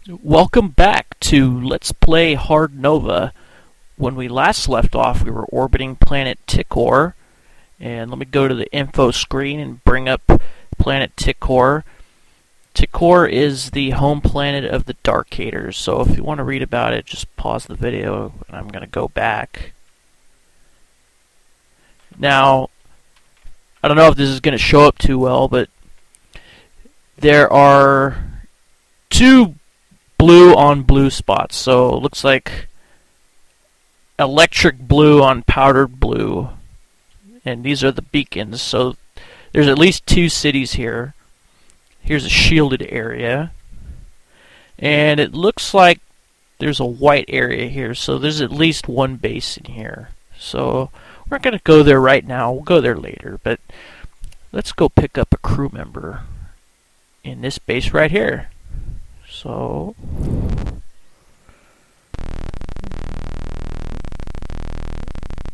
Welcome back to Let's Play Hard Nova. When we last left off, we were orbiting planet Tior. And let me go to the info screen and bring up planet Tior. Tior is the home planet of the Darkators. So if you want to read about it, just pause the video and I'm going to go back. Now, I don't know if this is going to show up too well, but there are two blue on blue spots, so it looks like electric blue on powdered blue, and these are the beacons. So there's at least two cities here. Here's a shielded area, and it looks like there's a white area here, so there's at least one base in here. So we're not going to go there right now, we'll go there later, but let's go pick up a crew member in this base right here. So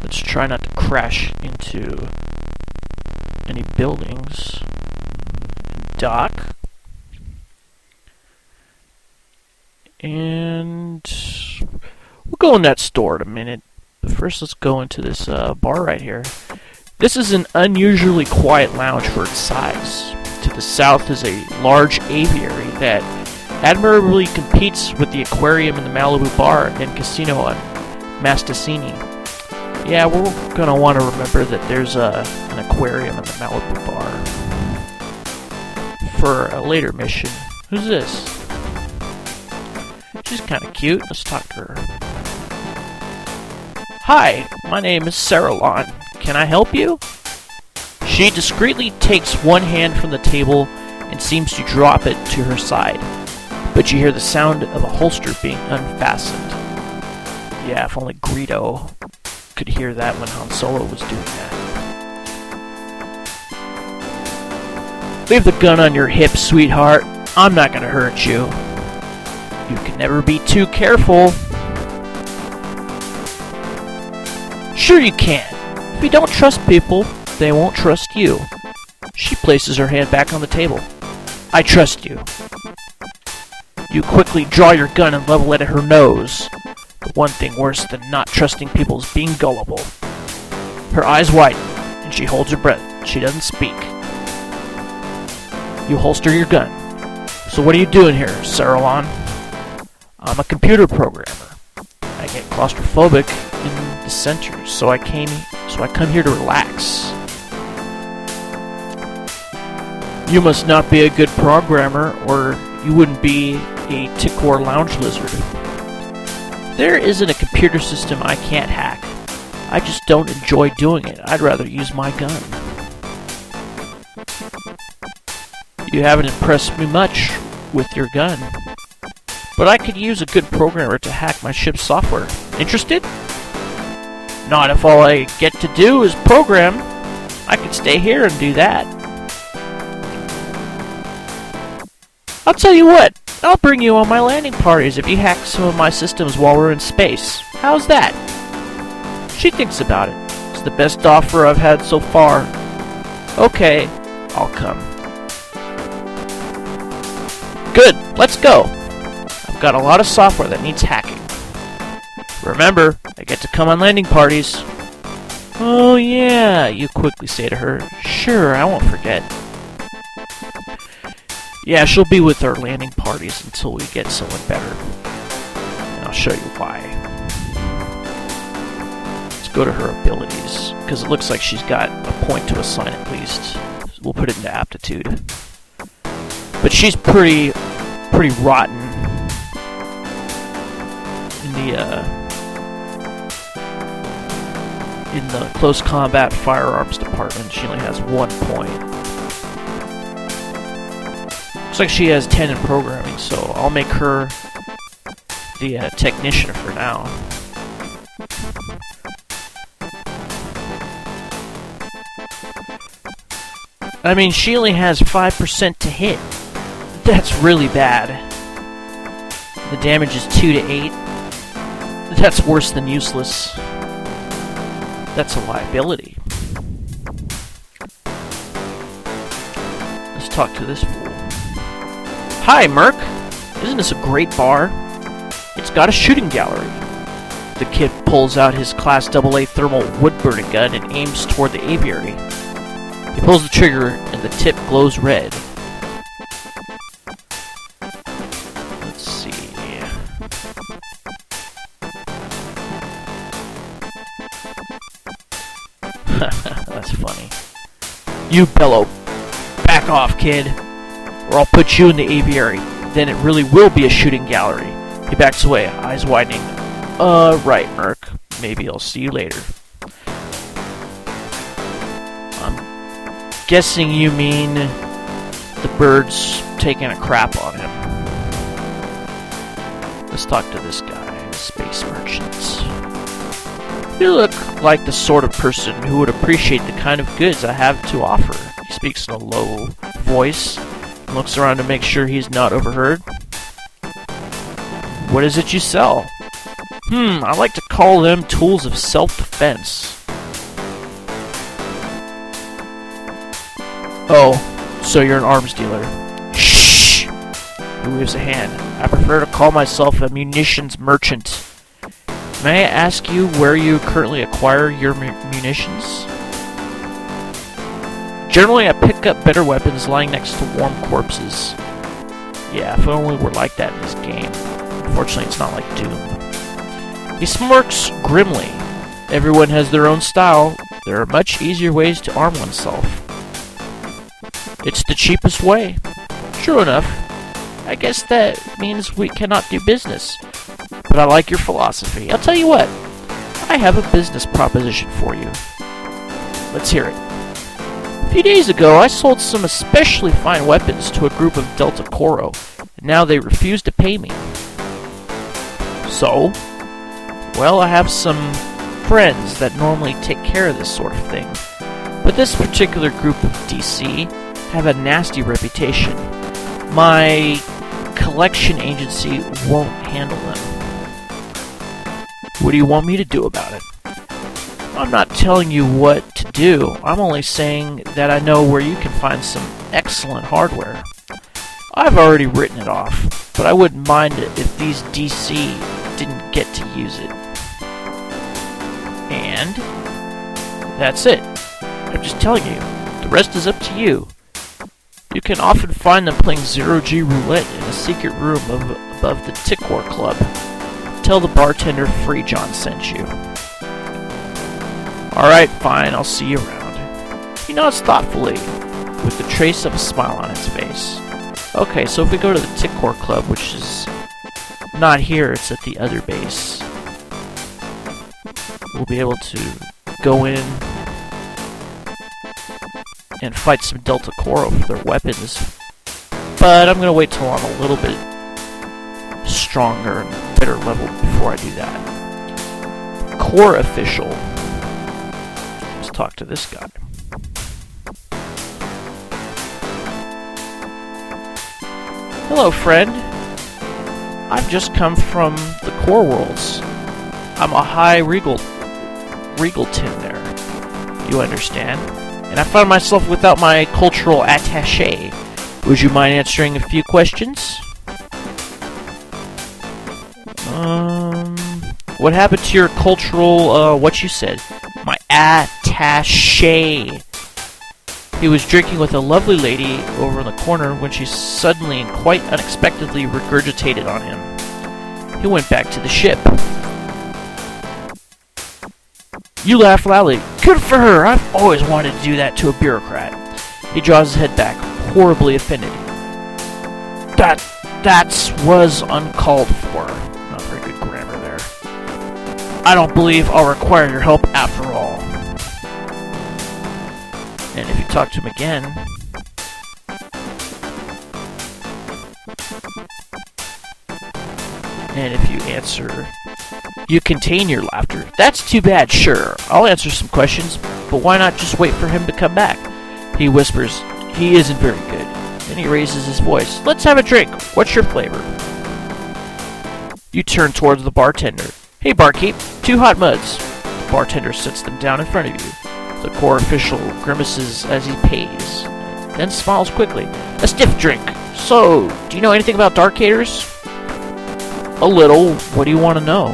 let's try not to crash into any buildings. Dock. And we'll go in that store in a minute. But first let's go into this bar right here. This is an unusually quiet lounge for its size. To the south is a large aviary that admirably competes with the aquarium in the Malibu Bar and Casino on Mastasini. Yeah, we're going to want to remember that there's an aquarium in the Malibu Bar for a later mission. Who's this? She's kind of cute. Let's talk to her. Hi, my name is Saron. Can I help you? She discreetly takes one hand from the table and seems to drop it to her side. But you hear the sound of a holster being unfastened. Yeah, if only Greedo could hear that when Han Solo was doing that. Leave the gun on your hip, sweetheart. I'm not gonna hurt you. You can never be too careful. Sure you can. If you don't trust people, they won't trust you. She places her hand back on the table. I trust you. You quickly draw your gun and level it at her nose. The one thing worse than not trusting people is being gullible. Her eyes widen, and she holds her breath. She doesn't speak. You holster your gun. So what are you doing here, Saron? I'm a computer programmer. I get claustrophobic in the center, so I come here to relax. You must not be a good programmer, or you wouldn't be a Tior lounge lizard. There isn't a computer system I can't hack. I just don't enjoy doing it. I'd rather use my gun. You haven't impressed me much with your gun, but I could use a good programmer to hack my ship's software. Interested? Not if all I get to do is program. I could stay here and do that. I'll tell you what, I'll bring you on my landing parties if you hack some of my systems while we're in space. How's that? She thinks about it. It's the best offer I've had so far. Okay, I'll come. Good, let's go. I've got a lot of software that needs hacking. Remember, I get to come on landing parties. Oh yeah, you quickly say to her. Sure, I won't forget. Yeah, she'll be with our landing parties until we get someone better. And I'll show you why. Let's go to her abilities, because it looks like she's got a point to assign at least. We'll put it into aptitude. But she's pretty rotten in the close combat firearms department. She only has 1 point. Looks like she has 10 in programming, so I'll make her the technician for now. I mean, she only has 5% to hit. That's really bad. The damage is 2 to 8. That's worse than useless. That's a liability. Let's talk to this fool. Hi, Merc. Isn't this a great bar? It's got a shooting gallery. The kid pulls out his Class AA thermal wood-burning gun and aims toward the aviary. He pulls the trigger and the tip glows red. Let's see. That's funny. You bellow, "Back off, kid, or I'll put you in the aviary. Then it really will be a shooting gallery." He backs away, eyes widening. Right, Merc. Maybe I'll see you later. I'm guessing you mean the bird's taking a crap on him. Let's talk to this guy, Space Merchants. You look like the sort of person who would appreciate the kind of goods I have to offer. He speaks in a low voice and looks around to make sure he's not overheard. What is it you sell? I like to call them tools of self-defense. Oh, so you're an arms dealer. Shh! He waves a hand. I prefer to call myself a munitions merchant. May I ask you where you currently acquire your munitions? Generally, I pick up better weapons lying next to warm corpses. Yeah, if only we're like that in this game. Unfortunately, it's not like Doom. He smirks grimly. Everyone has their own style. There are much easier ways to arm oneself. It's the cheapest way. True enough. I guess that means we cannot do business. But I like your philosophy. I'll tell you what. I have a business proposition for you. Let's hear it. A few days ago, I sold some especially fine weapons to a group of Delta Coro, and now they refuse to pay me. So? Well, I have some friends that normally take care of this sort of thing, but this particular group of DC have a nasty reputation. My collection agency won't handle them. What do you want me to do about it? I'm not telling you what to do. I'm only saying that I know where you can find some excellent hardware. I've already written it off, but I wouldn't mind it if these DC didn't get to use it. And that's it. I'm just telling you. The rest is up to you. You can often find them playing Zero-G roulette in a secret room above the Tior Club. Tell the bartender Free John sent you. Alright, fine, I'll see you around. He nods thoughtfully, with the trace of a smile on his face. Okay, so if we go to the Tior Club, which is not here, it's at the other base, we'll be able to go in and fight some Delta Coro for their weapons. But I'm going to wait till I'm a little bit stronger and better level before I do that. Core official. Let's talk to this guy. Hello, friend. I've just come from the Core Worlds. I'm a high Regalton there. You understand? And I found myself without my cultural attaché. Would you mind answering a few questions? What happened to your cultural, what you said? My attaché. He was drinking with a lovely lady over in the corner when she suddenly and quite unexpectedly regurgitated on him. He went back to the ship. You laugh loudly. Good for her! I've always wanted to do that to a bureaucrat. He draws his head back, horribly offended. That was uncalled for. Not very good grammar there. I don't believe I'll require your help after all. And if you talk to him again... and if you answer... you contain your laughter. That's too bad, sure. I'll answer some questions, but why not just wait for him to come back? He whispers, he isn't very good. Then he raises his voice. Let's have a drink. What's your flavor? You turn towards the bartender. Hey, barkeep, 2 hot muds. The bartender sets them down in front of you. The core official grimaces as he pays, then smiles quickly. A stiff drink. So, do you know anything about Darkators? A little. What do you want to know?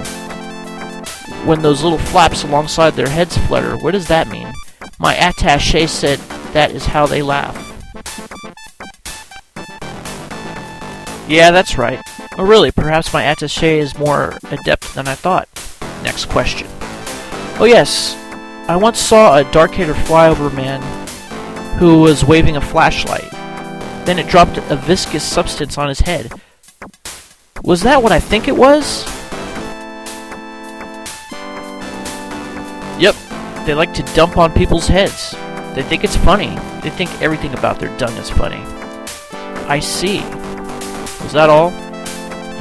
When those little flaps alongside their heads flutter, what does that mean? My attaché said that is how they laugh. Yeah, that's right. Oh really, perhaps my attaché is more adept than I thought. Next question. Oh yes, I once saw a Darkator fly over a man who was waving a flashlight. Then it dropped a viscous substance on his head. Was that what I think it was? Yep, they like to dump on people's heads. They think it's funny. They think everything about their dung is funny. I see. Was that all?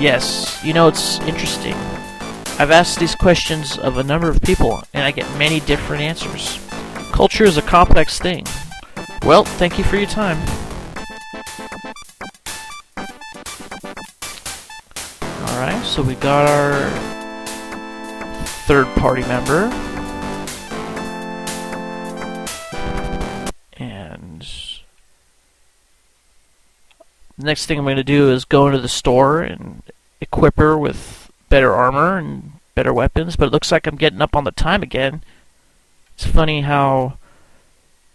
Yes, you know, it's interesting. I've asked these questions of a number of people, and I get many different answers. Culture is a complex thing. Well, thank you for your time. Alright, so we got our third party member. And the next thing I'm going to do is go into the store and equip her with better armor and better weapons, but it looks like I'm getting up on the time again. It's funny how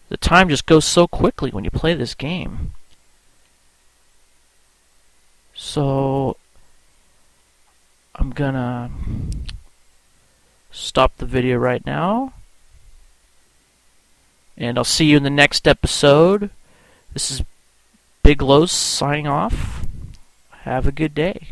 the time just goes so quickly when you play this game. So I'm gonna stop the video right now, and I'll see you in the next episode. This is Big Los signing off. Have a good day.